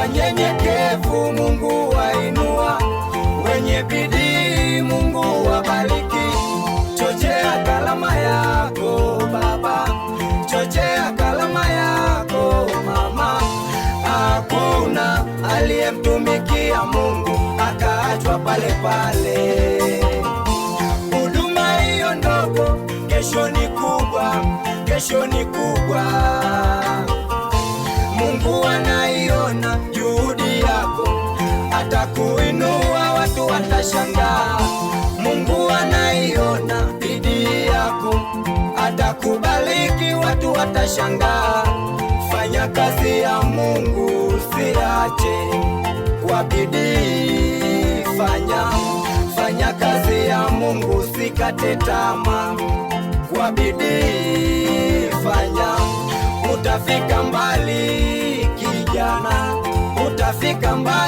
wanyenyekevu Mungu wainua, wenye bidii Mungu wabariki. Chochea kalama yako baba, chochea kalama yako mama. Hakuna aliyemtumikia Mungu akaachwa pale pale. Huduma hiyo ndogo kesho ni kubwa, kesho ni kubwa. Mungu anaiona juhudi yako, atakuinua, watu watashangaa. Mungu anaiona bidii yako, atakubariki, watu watashangaa. Fanya kazi ya Mungu usiache, kwa bidii fanya kazi ya Mungu usikate tamaa, kwa bidii fanya. Utafika mbali kijana, utafika mbali.